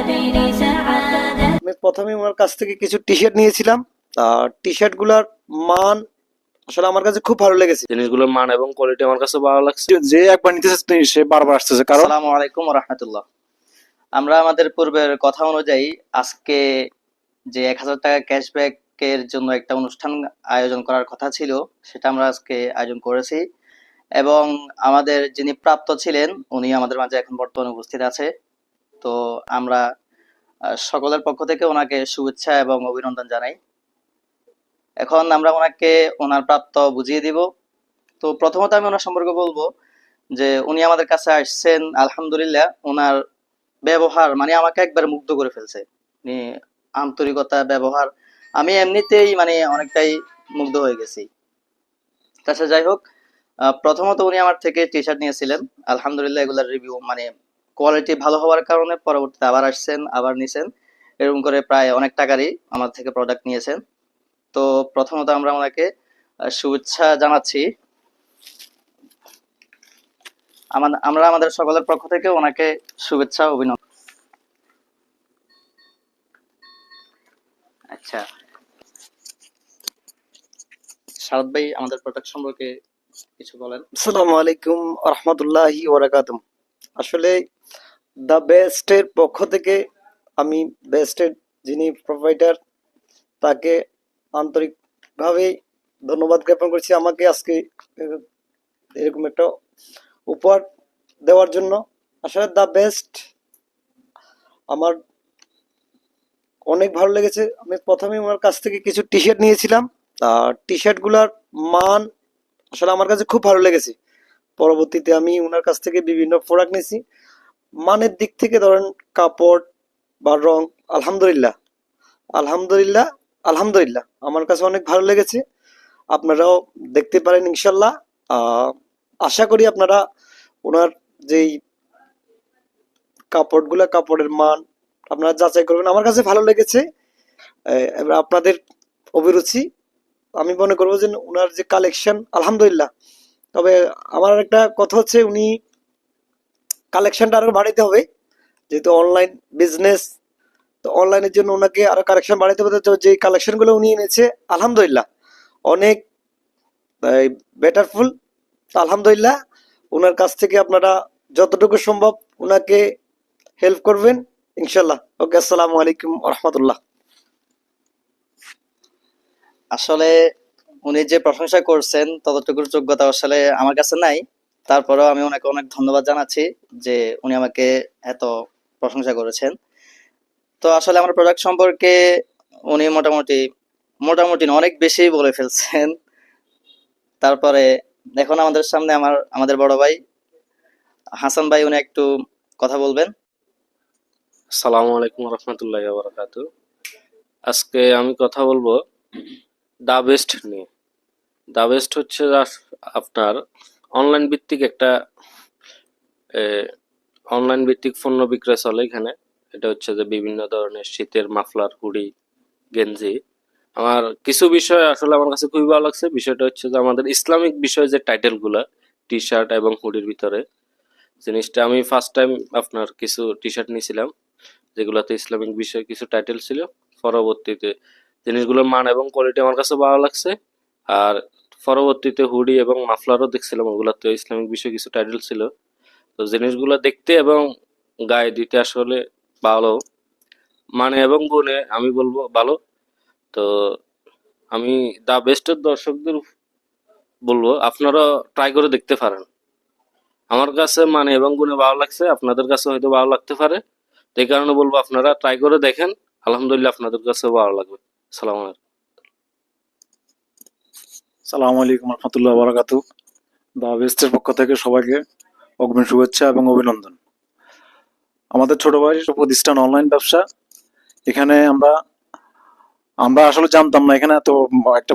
আমি প্রথমে ওনার কাছ থেকে কিছু টি শার্ট নিয়েছিলাম। টি শার্ট গুলার মান আসলে আমার কাছে খুব ভালো লেগেছে। জিনিসগুলোর মান এবং কোয়ালিটি আমার কাছে ভালো লাগছে। যে একবার নিতেছে সে বারবার আসতেছে। কারণ আসসালামু আলাইকুম ওয়া রাহমাতুল্লাহ। আমরা আমাদের পূর্বের কথা অনুযায়ী আজকে যে 1000 টাকা ক্যাশব্যাকের জন্য একটা অনুষ্ঠান আয়োজন করার কথা ছিল, সেটা আমরা আজকে আয়োজন করেছি এবং আমাদের যিনি প্রাপ্ত ছিলেন উনি আমাদের মাঝে এখন বর্তমানে উপস্থিত আছে। তো আমরা সকলের পক্ষ থেকে ওনাকে শুভেচ্ছা এবং অভিনন্দন জানাই। এখন আমরা ওনাকে ওনার প্রাপ্ত বুঝিয়ে দিব। তো প্রথমত আমি ওনার সম্পর্কে বলবো যে উনি আমাদের কাছে আসছেন, আলহামদুলিল্লাহ ওনার ব্যবহার মানে আমাকে একবার মুগ্ধ করে ফেলছে। উনি আন্তরিকতা, ব্যবহার, আমি এমনিতেই মানে অনেকটাই মুগ্ধ হয়ে গেছি। তাছাড়া যাই হোক, প্রথমত উনি আমার থেকে টি শার্ট নিয়েছিলেন, আলহামদুলিল্লাহ এগুলার রিভিউ মানে কোয়ালিটি ভালো হওয়ার কারণে পরবর্তীতে আবার আসছেন, আবার নিছেন, এরকম করে প্রায় অনেক টাকারই আমার থেকে প্রোডাক্ট নিয়েছেন। তো প্রথমত আমরা ওনাকে শুভেচ্ছা জানাচ্ছি। আমরা আমাদের সকলের পক্ষ থেকে ওনাকে শুভেচ্ছা, অভিনন্দন। আচ্ছা, শারদ ভাই আমাদের প্রোডাক্ট সম্পর্কে কিছু বলেন। আসসালামু আলাইকুম ওয়া রাহমাতুল্লাহি ওয়া বারাকাতুহু। আসলে দ্য বেস্টের পক্ষ থেকে আমি বেস্টের যিনি প্রোভাইডার তাকে আন্তরিকভাবে ধন্যবাদ জ্ঞাপন করছি আমাকে আজকে এরকম একটা উপহার দেওয়ার জন্য। আসলে দ্য বেস্ট আমার অনেক ভালো লেগেছে। আমি প্রথমে ওনার কাছ থেকে কিছু টি শার্ট নিয়েছিলাম। টি শার্ট গুলার মান আসলে আমার কাছে খুব ভালো লেগেছে। পরবর্তীতে আমি ওনার কাছ থেকে বিভিন্ন প্রোডাক্ট নিয়েছি। মানের দিক থেকে ধরেন কাপড় বা রং, আলহামদুলিল্লাহ আলহামদুলিল্লাহ আলহামদুলিল্লাহ আমার কাছে অনেক ভালো লেগেছে। আপনারাও দেখতে পারেন ইনশাল্লাহ। আশা করি আপনারা ওনার যেই কাপড়ের মান আপনারা যাচাই করবেন। আমার কাছে ভালো লেগেছে। এবার আপনাদের অভিরুচি, আমি মনে করবো যে ওনার যে কালেকশন আলহামদুলিল্লাহ। তবে আমার একটা কথা হচ্ছে উনি কালেকশনটা আরো বাড়াইতে হবে, যেহেতু অনলাইন বিজনেস, তো অনলাইনের জন্য ওনাকে আরো কালেকশন বাড়াইতে হবে। তো যে কালেকশন গুলো উনি এনেছে আলহামদুলিল্লাহ অনেক বেটারফুল। আলহামদুলিল্লাহ ওনার কাছ থেকে আপনারা যতটুকু সম্ভব ওনাকে হেল্প করবেন ইনশাল্লাহ। ওকে, আসসালামু আলাইকুম ওয়া রাহমাতুল্লাহ। আসলে উনি যে প্রশংসা করছেন ততটুকুর যোগ্যতা আসলে আমার কাছে নাই, তারপরেও আমি ওনাকে অনেক ধন্যবাদ জানাচ্ছি যে উনি আমাকে এত প্রশংসা করেছেন। তো আসলে আমার প্রোডাক্ট সম্পর্কে উনি মোটামুটি মোটামুটি না, অনেক বেশি বলে ফেলছেন। তারপরে এখন আমাদের সামনে আমাদের বড় ভাই হাসান ভাই, উনি একটু কথা বলবেন। আসসালামু আলাইকুম ওয়া রাহমাতুল্লাহি ওয়া বারাকাতুহু। আজকে আমি কথা বলবো দা বেস্ট নিয়ে। দা বেস্ট হচ্ছে আপনার অনলাইন ভিত্তিক একটা অনলাইন ভিত্তিক পণ্য বিক্রয় চলে এখানে। এটা হচ্ছে যে বিভিন্ন ধরনের শীতের মাফলার, হুডি, গেঞ্জি। আমার কিছু বিষয় আসলে আমার কাছে খুবই ভালো লাগছে। বিষয়টা হচ্ছে যে আমাদের ইসলামিক বিষয় যে টাইটেলগুলা টি শার্ট এবং হুডির ভিতরে, জিনিসটা আমি ফার্স্ট টাইম আপনার কিছু টি শার্ট নিয়েছিলাম যেগুলোতে ইসলামিক বিষয় কিছু টাইটেল ছিল। পরবর্তীতে জিনিসগুলোর মান এবং কোয়ালিটি আমার কাছে ভালো লাগছে। আর পরবর্তীতে হুডি এবং মাফলারও দেখছিলাম, ওগুলোতে ইসলামিক বিষয় কিছু টাইটেল ছিল। তো জিনিসগুলো দেখতে এবং গায়ে দিতে আসলে ভালো, মানে এবং গুণে আমি বলবো ভালো। তো আমি দা বেস্টের দর্শকদের বলবো আপনারা ট্রাই করে দেখতে পারেন। আমার কাছে মানে এবং গুণে ভালো লাগছে, আপনাদের কাছে হয়তো ভালো লাগতে পারে। এই কারণে বলবো আপনারা ট্রাই করে দেখেন, আলহামদুলিল্লাহ আপনাদের কাছে ভালো লাগবে। সালাম আলাইকুম। সালামু আলাইকুম রহমতুল্লাহ বারাকাতু। দা বেস্টের পক্ষ থেকে সবাইকে অগ্রিম শুভেচ্ছা এবং অভিনন্দন। আমাদের ছোট ভাই প্রতিষ্ঠান অনলাইন ব্যবসা। এখানে আমরা আসলে জানতাম না এখানে এত একটা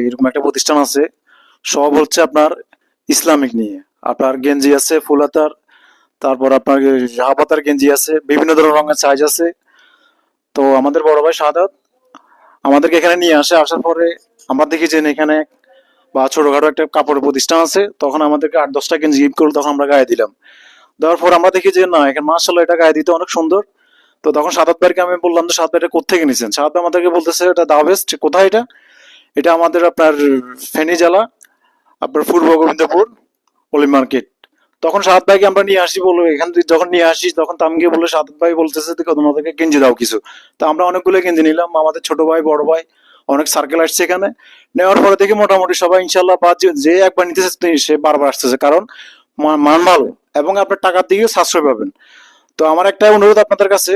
এরকম একটা প্রতিষ্ঠান আছে। সব হচ্ছে আপনার ইসলামিক নিয়ে। আপনার গেঞ্জি আছে ফুল হাতার, তারপর আপনার হাফ গেঞ্জি আছে, বিভিন্ন ধরনের রঙের সাইজ আছে। তো আমাদের বড় ভাই শাহাদাত আমাদেরকে এখানে নিয়ে আসার পরে আমরা দেখি যে এখানে বা ছোটখাটো একটা কাপড়ের প্রতিষ্ঠান আছে। তখন আমাদেরকে 8-10টা গেঞ্জি গিফট করলো, তখন আমরা গায়ে দিলাম। দেওয়ার পর আমরা দেখি যে না, এখানে মাশাআল্লাহ এটা গায়ে দিতে অনেক সুন্দর। তো তখন সাদাত ভাইকে আমি বললাম যে সাদাত ভাই এটা কোথেকে নিয়েছেন। সাদাত ভাই আমাদেরকে বলতেছে এটা দা বেস্ট। কোথায় এটা? এটা আমাদের আপনার ফেনী জেলা, আপনার পূর্ব গোবিন্দপুর পলি মার্কেট। তখন সাদাত ভাইকে আমরা নিয়ে আসি, বলো এখান থেকে যখন নিয়ে আসি তখন তামকে বলে সাদাত ভাই বলতেছে যে তোমাদেরকে গেঞ্জি দাও কিছু। তো আমরা অনেকগুলো গেঞ্জি নিলাম, আমাদের ছোট ভাই বড় ভাই অনেক সার্কেল আসছে এখানে। নেওয়ার পরে দেখি মোটামুটি সবাই ইনশাল্লাহ, বা যে একবার নিতেছে সে বারবার আসতেছে, কারণ মান ভালো এবং আপনার টাকার দিকে সাশ্রয় পাবেন। তো আমার একটা অনুরোধ আপনাদের কাছে,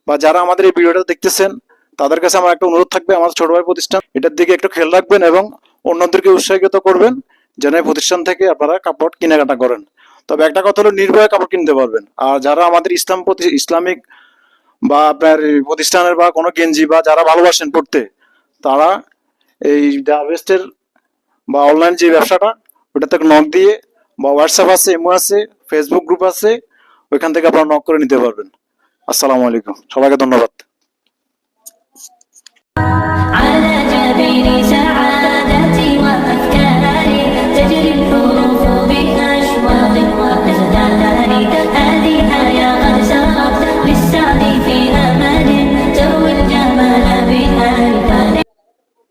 বা যারা আমাদের এই ভিডিওটা দেখতেছেন তাদের কাছে আমার একটা অনুরোধ থাকবে, আমাদের ছোট ভাই প্রতিষ্ঠান, এটার দিকে একটু খেয়াল রাখবেন এবং অন্যদেরকে উৎসাহিত করবেন যেন এই প্রতিষ্ঠান থেকে আপনারা কাপড় কেনাকাটা করেন। তবে একটা কথা হলো, নির্ভয়ে কাপড় কিনতে পারবেন। আর যারা আমাদের ইসলামিক বা আপনার এই প্রতিষ্ঠানের বা কোনো গেঞ্জি বা যারা ভালোবাসেন পড়তে, তারা এই দা বেস্টের বা অনলাইন যে ব্যবসাটা, ওটাতে নক দিয়ে, বা হোয়াটসঅ্যাপ আছে, ইমো আছে, ফেসবুক গ্রুপ আছে, ওইখান থেকে আপনারা নক করে নিতে পারবেন। আসসালামু আলাইকুম, সবাইকে ধন্যবাদ। على جبين سعادتي وأفكاري تجري الحروف بأشواق وأجدال هذه حياة قد سرت للسعد في أمل تروي الجمال بها البال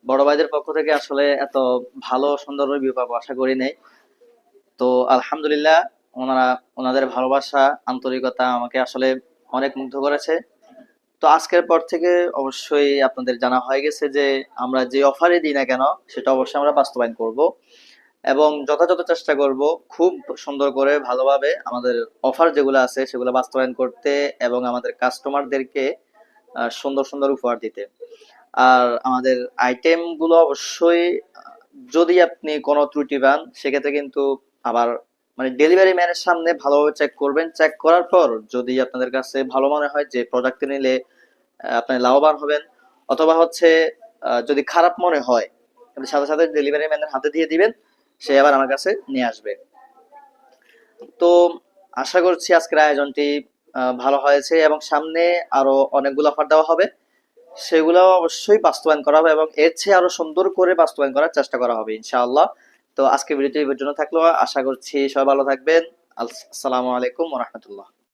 বড় ভাইদের পক্ষ থেকে আসলে এত ভালো সুন্দর রিভিউ পাবো আশা করি নাই। তো আলহামদুলিল্লাহ, ওনাদের ভালোবাসা, আন্তরিকতা আমাকে আসলে অনেক মুগ্ধ করেছে। তো আজকের পর থেকে অবশ্যই আপনাদের জানা হয়ে গেছে যে আমরা যে অফারই দিই না কেন সেটা অবশ্যই আমরা বাস্তবায়ন করব এবং যথাযথ চেষ্টা করব খুব সুন্দর করে ভালোভাবে আমাদের অফার যেগুলো আছে সেগুলো বাস্তবায়ন করতে এবং আমাদের কাস্টমারদেরকে সুন্দর সুন্দর উপহার দিতে। আর আমাদের আইটেম গুলো অবশ্যই যদি আপনি কোনো ত্রুটি পান সেক্ষেত্রে কিন্তু আবার মানে ডেলিভারি ম্যানের সামনে ভালোভাবে চেক করবেন। চেক করার পর যদি আপনাদের কাছে ভালো মনে হয় যে প্রোডাক্ট নিলে আপনি লাভবান হবেন, অথবা হচ্ছে যদি খারাপ মনে হয় আপনি সাথে সাথে ডেলিভারি ম্যানের হাতে দিয়ে দিবেন, সে আবার আমার কাছে নিয়ে আসবে। তো আশা করছি আজকের আয়োজনটি ভালো হয়েছে এবং সামনে আরো অনেকগুলো অফার দেওয়া হবে, সেগুলো অবশ্যই বাস্তবায়ন করা হবে এবং এর চেয়ে আরো সুন্দর করে বাস্তবায়ন করার চেষ্টা করা হবে ইনশাআল্লাহ। তো আজকে ভিডিওটি এই পর্যন্ত থাকলো, আশা করছি সবাই ভালো থাকবেন। আসসালামু আলাইকুম ওয়া রাহমাতুল্লাহ।